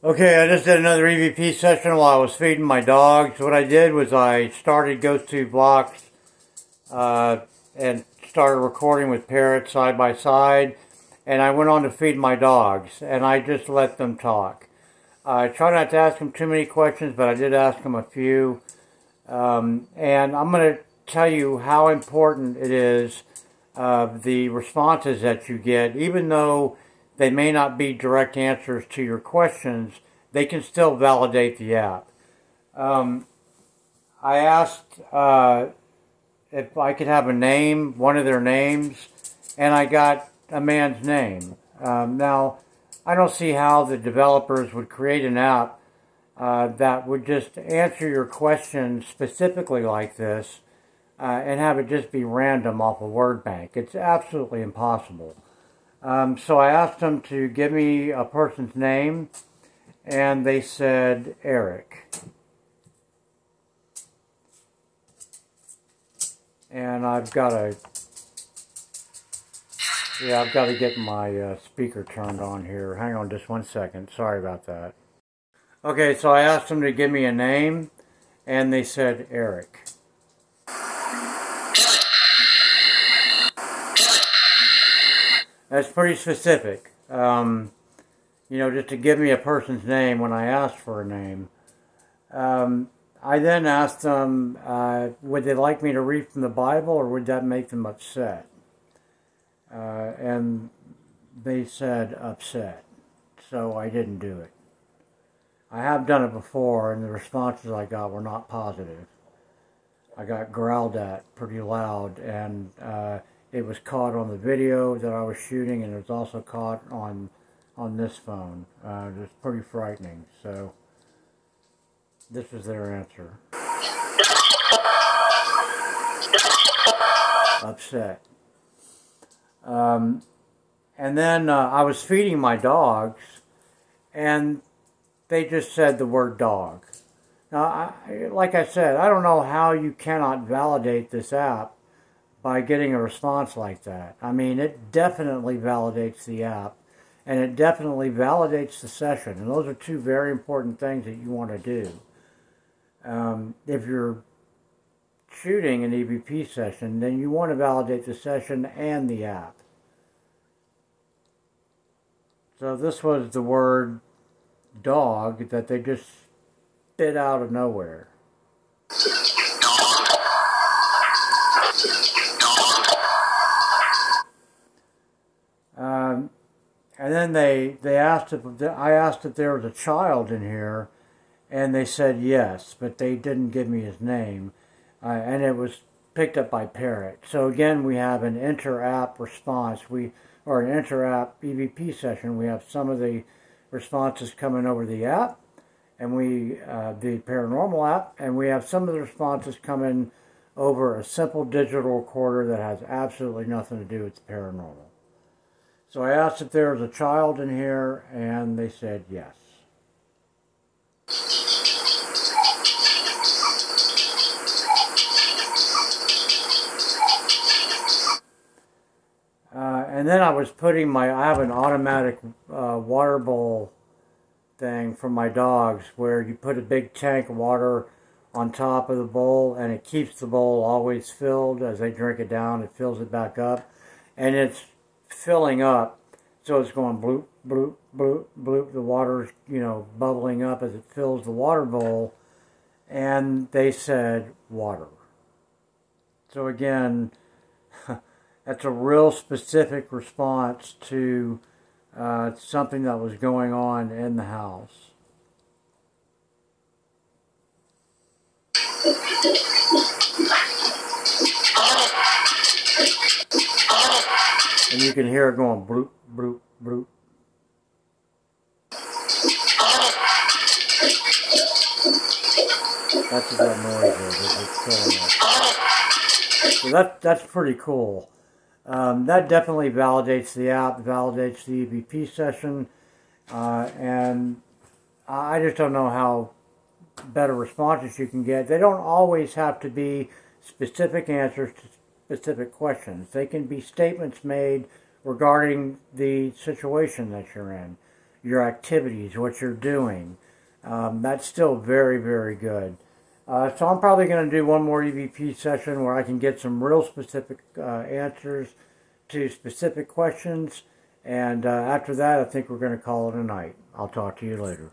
Okay, I just did another EVP session while I was feeding my dogs. What I did was I started Ghost Tube VOX and started recording with parrots side by side, and I went on to feed my dogs, and I just let them talk. I try not to ask them too many questions, but I did ask them a few, and I'm going to tell you how important it is, the responses that you get, even though they may not be direct answers to your questions, they can still validate the app. I asked if I could have a name, one of their names, and I got a man's name. Now, I don't see how the developers would create an app that would just answer your question specifically like this and have it just be random off a word bank. It's absolutely impossible. So I asked them to give me a person's name, and they said Eric. And I've got to get my speaker turned on here. Hang on just one second. Sorry about that. Okay, so I asked them to give me a name, and they said Eric. That's pretty specific, just to give me a person's name when I asked for a name. I then asked them, would they like me to read from the Bible, or would that make them upset? And they said upset, so I didn't do it. I have done it before, and the responses I got were not positive. I got growled at pretty loud, and it was caught on the video that I was shooting, and it was also caught on this phone. It was pretty frightening. So this was their answer. Upset. And then I was feeding my dogs, and they just said the word dog. Now, like I said, I don't know how you cannot validate this app by getting a response like that. I mean, it definitely validates the app, and it definitely validates the session. And those are two very important things that you want to do. If you're shooting an EVP session, then you want to validate the session and the app. So this was the word dog that they just spit out of nowhere. And then they asked I asked if there was a child in here, and they said yes, but they didn't give me his name, and it was picked up by Parrot. So again, we have an inter-app response, or an inter-app EVP session. We have some of the responses coming over the app, and the paranormal app, and we have some of the responses coming over a simple digital recorder that has absolutely nothing to do with the paranormal. So I asked if there was a child in here, and they said yes. And then I was putting I have an automatic water bowl thing for my dogs, where you put a big tank of water on top of the bowl, and it keeps the bowl always filled. As they drink it down, it fills it back up, and it's filling up, so it's going bloop, bloop, bloop, bloop. The water's, bubbling up as it fills the water bowl, and they said water. So again, that's a real specific response to something that was going on in the house. And you can hear it going bloop, bloop, bloop. That's what that noise is. It's filling up. So that's pretty cool. That definitely validates the app, validates the EVP session, and I just don't know how better responses you can get. They don't always have to be specific answers to specific questions. They can be statements made regarding the situation that you're in. your activities, what you're doing. That's still very, very good. So I'm probably going to do one more EVP session where I can get some real specific answers to specific questions. And after that, I think we're going to call it a night. I'll talk to you later.